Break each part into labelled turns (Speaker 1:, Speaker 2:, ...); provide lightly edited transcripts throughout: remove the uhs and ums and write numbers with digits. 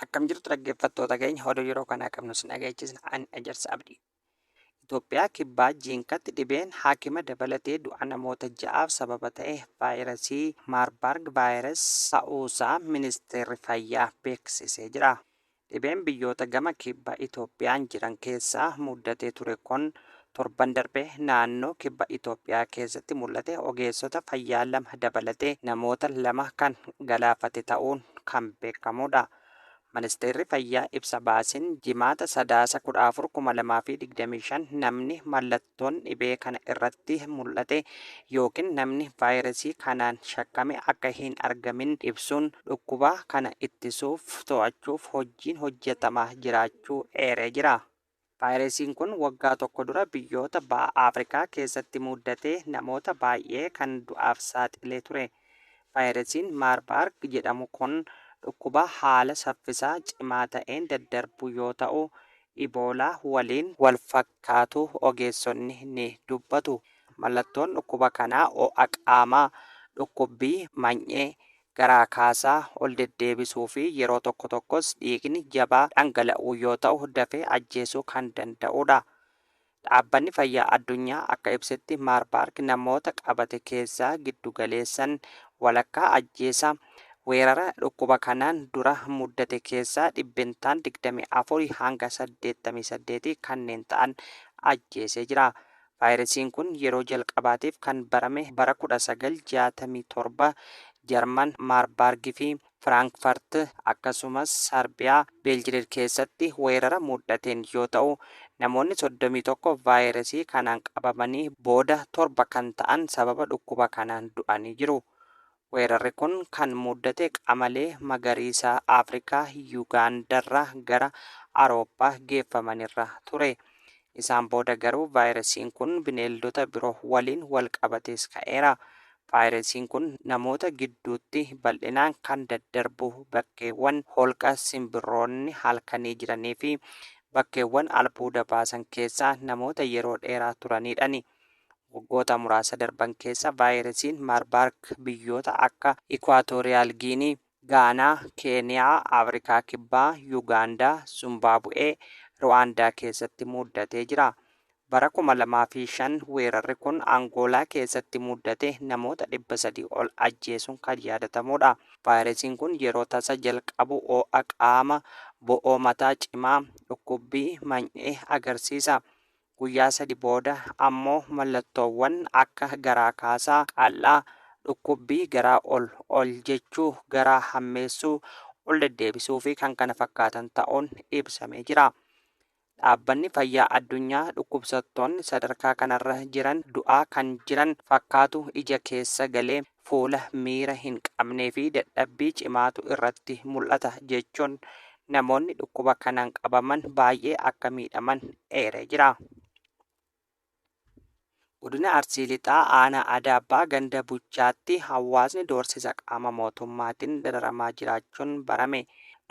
Speaker 1: Akkam jirtu dhaggeeffattoota keenya oduu yeroo kanaa qabnu sin dhageechisna ani Ejersa Abdii. Itoophiyaa kibbaa jiinkatti dhibeen haakima dabalatee du'a namoota ja'aaf sababa ta'e vaayirasii maarbarg vaayirasii ta'uusaa ministeerri fayyaa beeksisee jira. Dhibeen biyyoota gama kibba Itoophiyaan jiran keessaa muddatee ture kun torban darbee naannoo kibba Itoophiyaa keessatti mul'ate ogeessota fayyaa lama dabalatee namoota lama kan galaafate ta'uun kan beekamudha. Ministeerri fayyaa ibsa baasiin jimaata sadaasa 14/2025 namni mallattoon dhibee kana irratti mul'ate yookiin namni vaayirasii kanaan shakkame akka hin argamin ibsuun dhukkuba kana ittisuuf to'achuuf hojiin hojjetamaa jiraachuu eeree jira. Vaayirasiin kun waggaa tokko dura biyyoota ba'a Afrikaa keessatti muddatee namoota baay'ee kan du'aaf saaxilee ture. Vaayirasiin maarbarg jedhamu kun dhukkuba haala saffisaa cimaa ta'een daddarbu yoo ta'u iboolaa waliin wal fakkaatu ogeessonni ni dubbatu. Mallattoon dhukkuba kanaa ho'a qaamaa, dhukkubbii many'ee, garaa kaasaa, ol deddeebisuu fi yeroo tokko tokkos dhiigni jabaa dhangala'uu yoo ta'u dafee ajjeesuu kan danda'udha. Dhaabbanni fayyaa addunyaa akka ibsetti maarbarg namoota qabate keessaa giddugaleessan walakkaa ajjeesa. Weerara dhukkuba kanaan dura muddate keessaa dhibbentaan 24 hanga 88 kanneen ta'an ajjeesee jira. Vaayirasiin kun yeroo jalqabaatiif kan barame bara 1967 Jarman maarbargii fi Firaankfurt akkasumas Sarbiyaa Beeljiyeem keessatti weerara muddateen yoo ta'u namoonni 31 vaayirasii kanaan qabamanii booda 7 kan ta'an sababa dhukkuba kanaan du'anii jiru. Weerarri kun kan muddate qamalee magariisaa Afrikaa Yuugaandarraa gara Awurooppaa geeffamanirra ture. Isaan booda garuu vaayirasiin kun bineeldota biroo waliin wal qabates ka'eera. Vaayirasiin kun namoota gidduutti bal'inaan kan daddarbu bakkeewwan holqa simbirroonni halkanii jiranii fi bakkeewwan albuuda baasan keessaa namoota yeroo dheeraa turanidhani. Waggoota muraasa darban keessa vaayirasiin maarbarg biyyoota akka Ikwaatooriyaal Giinii, Gaanaa, Keeniyaa, Afrikaa Kibbaa, Yuugaandaa, Zimbaabu'ee, Ruwaandaa keessatti muddatee jira. Bara 2005 weerarri kun Angoolaa keessatti muddate namoota 300 ol ajjeesuun kan yaadatamudha. Vaayirasiin kun yeroo tasa jalqabu ho'a qaama, bo'oo mataa cimaa, dhukkubbii many'ee agarsiisa. Guyyaa 3 booda ammoo mallattoowwan akka garaa kaasaa qal'aa, dhukkubbii garaa ol jechuu, garaa hammeessuu, ol deddeebisuu fi kan kana fakkaatan ta'uun ibsamee jira. Dhaabbanni fayyaa addunyaa dhukkubsattoonni sadarkaa kanarra jiran du'aa kan jiran fakkaatu ija keessa galee fuula miira hin qabnee fi dadhabbii cimaatu irratti mul'ata jechuun namoonni dhukkuba kanaan qabaman baay'ee akka miidhaman eeree jira. Godina Arsii Lixaa aanaa Adaabbaa ganda Buchaatti hawaasni doorsisa qaama mootummaatiin dararamaa jiraachuun barame.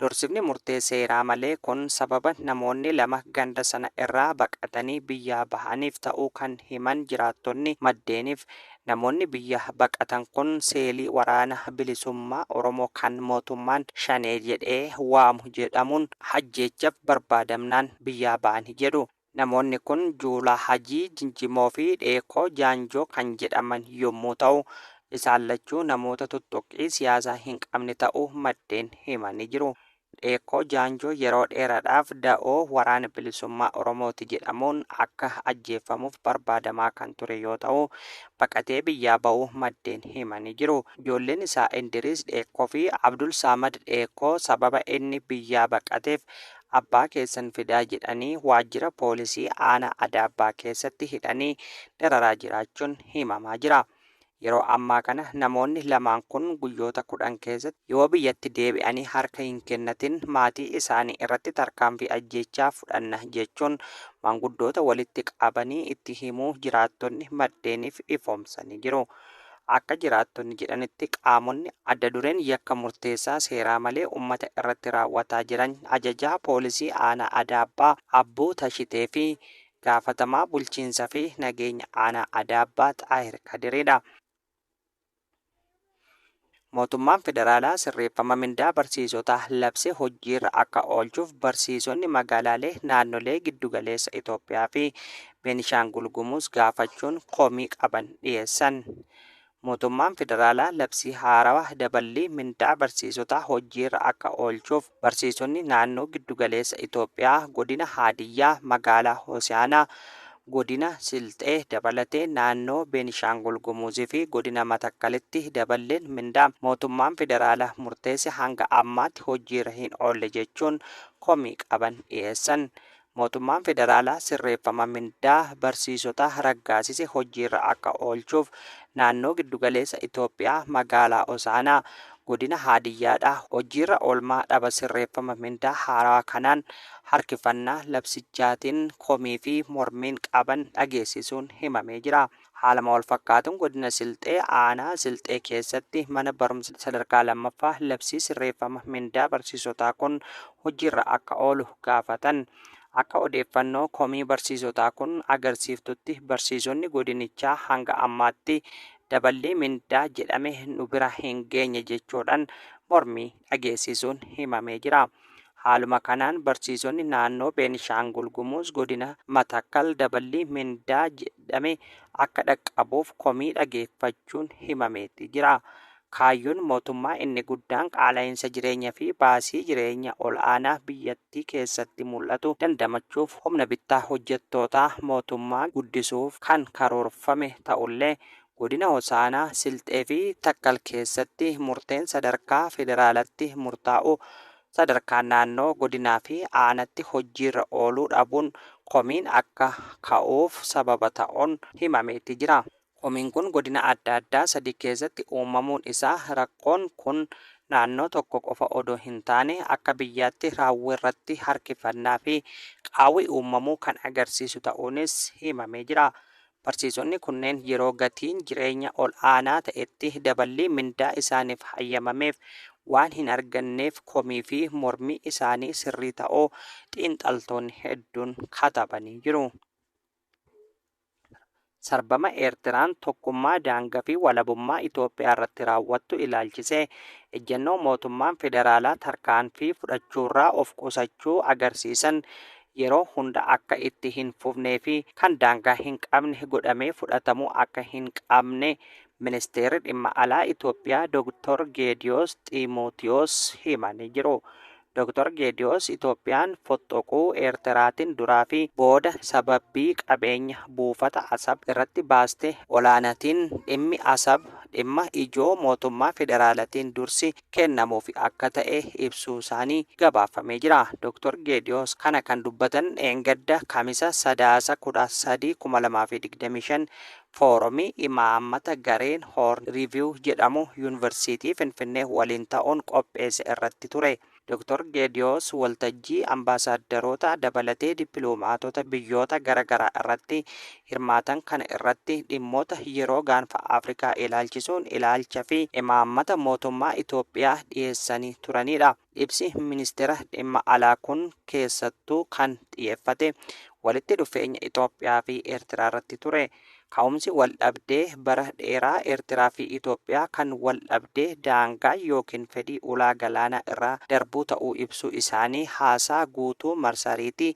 Speaker 1: Doorsifni murtee seeraa malee kun sababa namoonni lama ganda sana irraa baqatanii biyyaa bahaniif ta'uu kan himan jiraattonni maddeeniif. Namoonni biyya baqatan kun seelii waraana bilisummaa Oromoo kan mootummaan shanee jedhee waamu jedhamuun hajjeechaaf barbaadamnaan biyyaa bahanii jedhu. Namoonni kun Juulaa Hajii Jinjimoo fi Dheekoo Jaanjoo kan jedhaman yommuu ta'u isaan lachuu namoota tuttuqqii siyaasaa hin qabne ta'uu maddeen himanii jiru. Dheekoo Jaanjoo yeroo dheeraadhaaf da'oo waraana bilisummaa Oromooti jedhamuun akka ajjeefamuuf barbaadamaa kan ture yoo ta'u baqatee biyyaa ba'uu maddeen himanii jiru. Ijoolleen isaa Indiriis Dheekoo fi Abdul Saamad Dheekoo sababa inni biyyaa baqateef abbaa keessan fidaa jedhanii waajjira poolisii aanaa Adaabbaa keessatti hidhanii dararaa jiraachuun himamaa jira. Yeroo ammaa kana namoonni lamaan kun guyyoota 10 keessatti yoo biyyatti deebi'anii harka hin kennatin maatii isaanii irratti tarkaanfii ajjeechaa fudhanna jechuun maanguddoota walitti qabanii itti himuu jiraattonni maddeeniif ifoomsanii jiru. Akka jiraattonni jedhanitti qaamonni adda dureen yakka murteessaa seeraa malee uummata irratti raawwataa jiran ajajaa poolisii aanaa Adaabbaa Abbuu Tashitee fi gaafatamaa bulchiinsaa fi nageenya aanaa Adaabbaa Xaahir Kadiridha. Mootummaan federaalaa sirreeffama mindaa barsiisotaa labsee hojiirra akka oolchuuf barsiisonni magaalaalee naannolee giddugaleessa Itoophiyaa fi Beenishaangul Gumuz gaafachuun komii qaban dhiyeessan. Mootummaan federaalaa labsii haarawaa daballii mindaa barsiisotaa hojiirra akka oolchuuf barsiisonni naannoo giddugaleessa Itoophiyaa godina Haadiyyaa magaalaa Hosiyaanaa godina Silxee dabalatee naannoo Beenishaangul Gumuzii fi godina Matakkalitti daballeen mindaa mootummaan federaalaa murteesse hanga ammaatti hojiirra hin oolle jechuun komii qaban dhiyeessan. Mootummaan federaalaa sirreeffama mindaa barsiisotaa raggaasise hojiirra akka oolchuuf naannoo giddugaleessa Itoophiyaa magaalaa Hosaanaa godina Haadiyyaadhaa hojiirra oolmaa dhaba sirreeffama mindaa haarawaa kanaan harkifannaa labsichaatiin komii fi mormiin qaban dhageessisuun himamee jira. Haaluma wal fakkaatuun godina Silxee aanaa Silxee keessatti mana barumsa sadarkaa lammaffaa labsii sirreeffama mindaa barsiisotaa kun hojiirra akka oolu gaafatan. Akka odeeffannoo komii barsiisotaa kun agarsiiftutti barsiisonni godinichaa hanga ammaatti daballee mindaa jedhame nu bira hin geenye jechuudhaan mormii dhageessisuun himamee jira. Haaluma kanaan barsiisonni naannoo Beenishaangul Gumuz godina Matakkal daballee mindaa jedhame akka dhaqqabuuf komii dhageeffachuun himameeti jira. Kaayyoon mootummaa inni guddaan qaala'insa jireenyaa fi baasii jireenya ol aanaa biyyattii keessatti mul'atu dandamachuuf humna bittaa hojjettootaa mootummaa guddisuuf kan karoorfame ta'ullee godina Hosaanaa Silxee fi Takkal keessatti murteen sadarkaa federaalatti murtaa'u sadarkaa naannoo godinaa fi aanatti hojiirra ooluu dhabuun komiin akka ka'uuf sababa ta'uun himameeti jira. Komiin kun godina adda addaa sadii keessatti uumamuun isaa rakkoon kun naannoo tokko qofa odoo hin taane akka biyyaatti raawwii irratti harkifannaa fi qaawwii uumamuu kan agarsiisu ta'uunis himamee jira. Barsiisonni kunneen yeroo gatiin jireenya ol aanaa ta'etti daballii mindaa isaaniif hayyamameef waan hin arganneef komii fi mormii isaanii sirrii ta'uu xiinxaltoonni hedduun katabanii jiru. Sarbama Eertiraan tokkummaa daangaa fi walabummaa Itoophiyaa irratti raawwattu ilaalchisee ejjennoo mootummaan federaalaa tarkaanfii fudhachuurraa of qusachuu agarsiisan yeroo hunda akka itti hin fufnee fi kan daangaa hin qabne godhamee fudhatamuu akka hin qabne ministeerri dhimma alaa Itoophiyaa Dr. Geediyoos Xiimotewos himanii jiru. Dr. Geediyoos Itoophiyaan fottoquu Eertiraatiin duraa fi booda sababbii qabeenya buufata Asab irratti baaste olaanaatiin dhimmi Asab dhimma ijoo mootummaa federaalaatiin dursi kennamuuf akka ta'e ibsuu isaanii gabaafamee jira. Dr. Geediyoos kana kan dubbatan eengadda kamisa sadaasa 13/2025 foorumii imaammata gareen Horn Review jedhamu yuunivarsiitii Finfinnee waliin ta'uun qopheesse irratti ture. Dr. Geediyoos waltajjii ambaasaadarota dabalatee dippiloomaatota biyyoota garaagaraa irratti hirmaatan kana irratti dhimmoota yeroo gaanfa Afrikaa ilaalchisuun ilaalcha fi imaammata mootummaa Itoophiyaa dhiyeessanii turanidha. Ibsi ministeera dhimma alaa kun keessattuu kan xiyyeeffate walitti dhufeenya Itoophiyaa fi Eertiraa irratti ture. Ka'umsi waldhabdee bara dheeraa Eertiraa fi Itoophiyaa kan waldhabdee daangaa yookiin fedhii ulaa galaanaa irraa darbuu ta'uu ibsuu isaanii haasaa guutuu marsariitii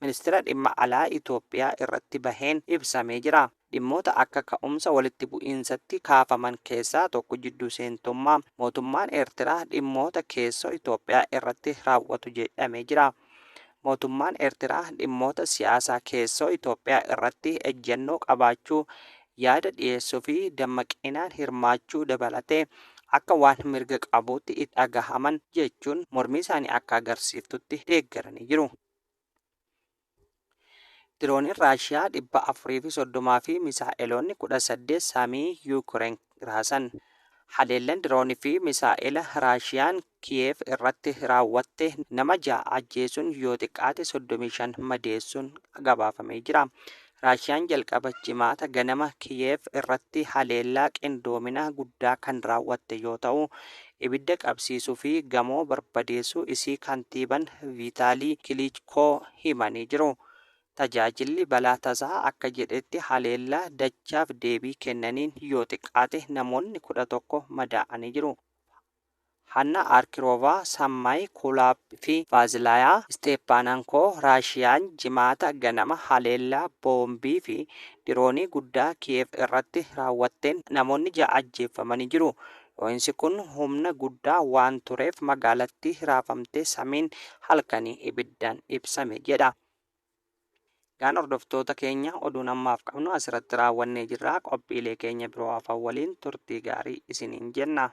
Speaker 1: ministeera dhimma alaa Itoophiyaa irratti baheen ibsamee jira. Dhimmoota akka ka'umsa walitti bu'iinsatti kaafaman keessaa tokko jidduu seentummaa mootummaan Eertiraa dhimmoota keessoo Itoophiyaa irratti raawwatu jedhamee jira. Mootummaan Eertiraa dhimmoota siyaasaa keessoo Itoophiyaa irratti ejjennoo qabaachuu yaada dhiyeessuu fi dammaqinaan hirmaachuu dabalatee akka waan mirga qabuutti itti dhagahaman jechuun mormii isaanii akka agarsiiftutti deeggaranii jiru. Dirooniin Raashiyaa 430 fi misaa'eloonni 18 samii Yuukireen raasan. Haleellaan diroonii fi misaa'ela Raashiyaan Kiyev irratti raawwatte nama 6 ajjeesuun yoo xiqqaate 35 madeessuun gabaafamee jira. Raashiyaan jalqaba jimaata ganama Kiyev irratti haleellaa qindoomina guddaa kan raawwatte yoo ta'u, ibidda qabsiisuu fi gamoo barbadeessuu isii kantiibaan Viitaalii Kilichkoo himanii jiru. Tajaajilli balaa tasaa akka jedhetti haleellaa dachaaf deebii kennaniin yoo xiqqaate namoonni 11 madaa'anii jiru. Hanna Arkiroovaa, Sammaayi Kulaab fi Vaazilaayaa Steepanankoo Raashiyaan jimaata ganama haleellaa boombii fi diroonii guddaa Kiyev irratti raawwatteen namoonni 6 ajjeefamanii jiru. Dhoo'insi kun humna guddaa waan tureef magaalattii raafamtee samiin halkanii ibiddaan ibsame jedha. Gaan hordoftoota keenya oduun ammaaf qabnu asirratti raawwannee jirra. Qophiilee keenya biroo hafan waliin turtii gaarii isiniin jenna.